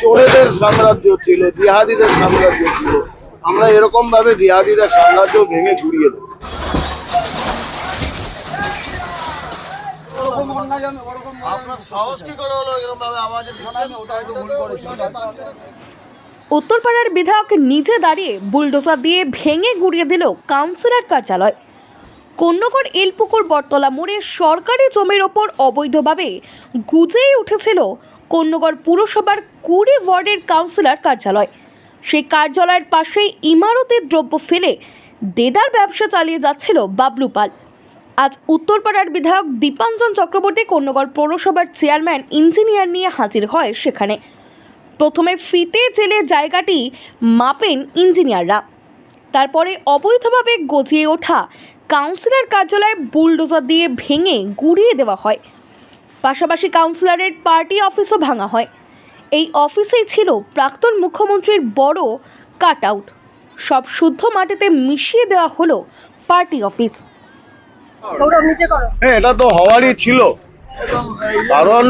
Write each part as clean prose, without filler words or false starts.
চোরেদের সাম্রাজ্য ছিল, জিহাদিদের সাম্রাজ্য ছিল। আমরা এরকম ভাবে জিহাদিদের সাম্রাজ্য ভেঙে ঘুরিয়ে দেব। উত্তরপাড়ার বিধায়ক নিজে দাঁড়িয়ে বুলডোজার দিয়ে ভেঙে গুড়িয়ে দিল কাউন্সিলর কার্যালয়। কন্যগড় এলপুকুর বটতলা মোড়ে সরকারি জমির ওপর অবৈধভাবে গুজেই উঠেছিল কন্যগড় পুরসভার 20 ওয়ার্ডের কাউন্সিলর কার্যালয়। সেই কার্যালয়ের পাশেই ইমারতের দ্রব্য ফেলে দেদার ব্যবসা চালিয়ে যাচ্ছিল বাবলু পাল। আজ উত্তরপাড়ার বিধায়ক দীপাঞ্জন চক্রবর্তী কন্যগড় পৌরসভার চেয়ারম্যান ইঞ্জিনিয়ার নিয়ে হাজির হয় সেখানে। প্রথমে ফিতে জেলে জায়গাটি মাপেন ইঞ্জিনিয়াররা, তারপরে অবৈধভাবে গজিয়ে ওঠা কাউন্সিলর কার্যালয়ে বুলডোজার দিয়ে ভেঙে গুড়িয়ে দেওয়া হয়। পাশাপাশি কাউন্সিলরের পার্টি অফিসও ভাঙা হয়। এই অফিসেই ছিল প্রাক্তন মুখ্যমন্ত্রীর বড় কাট আউট। সব শুদ্ধ মাটিতে মিশিয়ে দেওয়া হলো পার্টি অফিস। এটা তো হওয়ারই ছিল, কারণ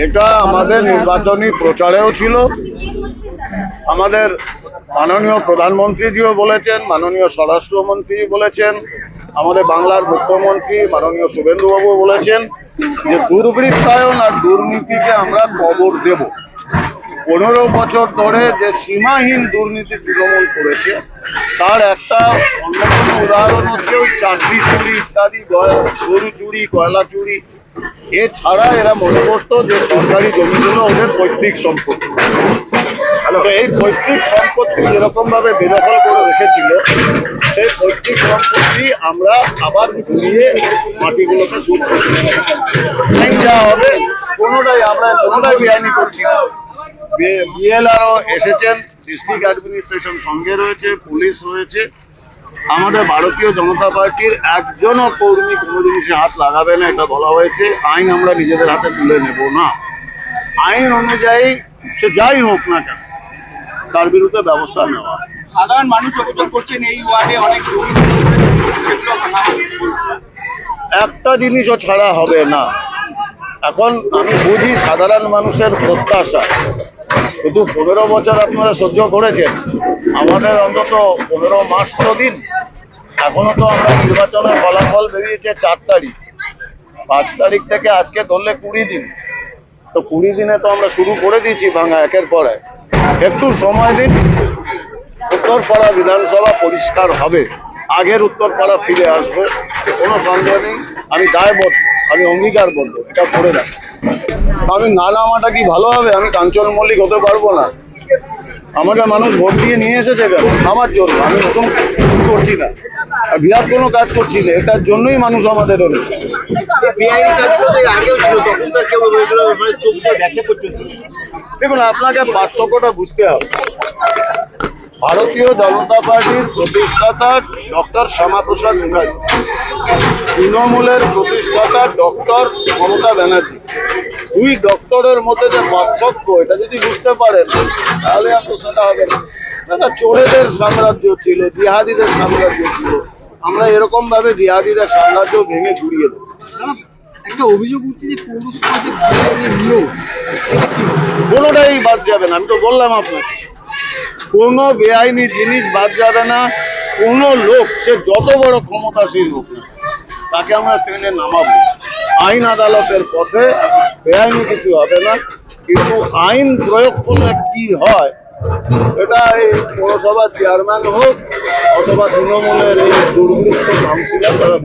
এটা আমাদের নির্বাচনী প্রচারেও ছিল। আমাদের মাননীয় প্রধানমন্ত্রীজিও বলেছেন, মাননীয় স্বরাষ্ট্রমন্ত্রী বলেছেন, আমাদের বাংলার মুখ্যমন্ত্রী মাননীয় শুভেন্দুবাবু বলেছেন যে দুর্বৃত্তায়ন আর দুর্নীতিকে আমরা কবর দেব। 15 বছর ধরে যে সীমাহীন দুর্নীতি তৃণমূল করেছে তার একটা অন্যতম উদাহরণ হচ্ছে ওই চাকরি চুরি ইত্যাদি, গরু চুরি, কয়লা চুরি। এছাড়া এরা মনে করতো যে সরকারি জমিগুলো ওদের পৈতৃক সম্পত্তি। এই পৈতৃক সম্পত্তি যেরকম ভাবে বেদখল করে রেখেছিল, সেই পৈতৃক সম্পত্তি আমরা আবার ঘুরিয়ে মাটিগুলোকে শুরু করছি। যা হবে আমরা কোনোটাই বেআইনি করছি না। বিএলআরও এসেছেন, ডিস্ট্রিক্ট অ্যাডমিনিস্ট্রেশন সঙ্গে রয়েছে, পুলিশ রয়েছে। আমাদের ভারতীয় জনতা পার্টির একজনও কর্মী কোনো জিনিসে হাত লাগাবে না, এটা বলা হয়েছে। আইন আমরা নিজেদের হাতে তুলে নেব না। আইন অনুযায়ী সে যাই হোক না কেন তার বিরুদ্ধে ব্যবস্থা নেওয়া। সাধারণ মানুষ অভিযোগ করছেন এই ওয়ার্ডে অনেক একটা জিনিসও ছাড়া হবে না। এখন আমি বুঝি সাধারণ মানুষের প্রত্যাশা, শুধু 15 বছর আপনারা সহ্য করেছেন, আমাদের অন্তত 15 মাস তো দিন। এখনো তো আমরা নির্বাচনের ফলাফল বেরিয়েছে 4 তারিখ, 5 তারিখ থেকে আজকে ধরলে 20 দিন। তো 20 দিনে তো আমরা শুরু করে দিয়েছি ভাঙা একের পর এক। একটু সময় দিন, উত্তরপাড়া বিধানসভা পরিষ্কার হবে, আগের উত্তরপাড়া ফিরে আসবে, কোনো সন্দেহ নেই। আমি দায়বদ্ধ, আমি অঙ্গীকারবদ্ধ, এটা করে রাখি। আমি না নামাটা কি ভালো হবে? আমি কাঞ্চন মল্লিক হতে পারবো না? আমাকে মানুষ ভোট দিয়ে নিয়ে এসেছে কেন? আমার জন্য। আমি নতুন করছি না, বিরাট কোনো কাজ করছি না, এটার জন্যই মানুষ আমাদের এনেছে। দেখুন, আপনাকে পার্থক্যটা বুঝতে হবে। ভারতীয় জনতা পার্টির প্রতিষ্ঠাতা ডক্টর শ্যামাপ্রসাদ মুখার্জি, তৃণমূলের প্রতিষ্ঠাতা ডক্টর মমতা ব্যানার্জি। দুই ডক্টরের মধ্যে যে পার্থক্য, এটা যদি বুঝতে পারেন তাহলে আর প্রশ্নটা হবে না। এটা চোরেদের সাম্রাজ্য ছিল, জিহাদিদের সাম্রাজ্য ছিল। আমরা এরকম ভাবে জিহাদিদের সাম্রাজ্য ভেঙে ঘুরিয়ে দেবো। একটা অভিযোগ উঠছে যে পৌরসভা যে নিয়োগ কোনোটাই বাদ যাবে না। আমি তো বললাম আপনাকে, কোনো বেআইনি জিনিস বাদ যাবে না। কোনো লোক, সে যত বড় ক্ষমতাশীল হোক না, তাকে আমরা ট্রেনে নামাবো। আইন আদালতের পথে বেআইনি কিছু হবে না, কিন্তু আইন প্রয়োগ করলে কি হয় এটা এই পৌরসভার চেয়ারম্যান হোক অথবা তৃণমূলের এই দুর্বৃত্ত কাউন্সিলর তারা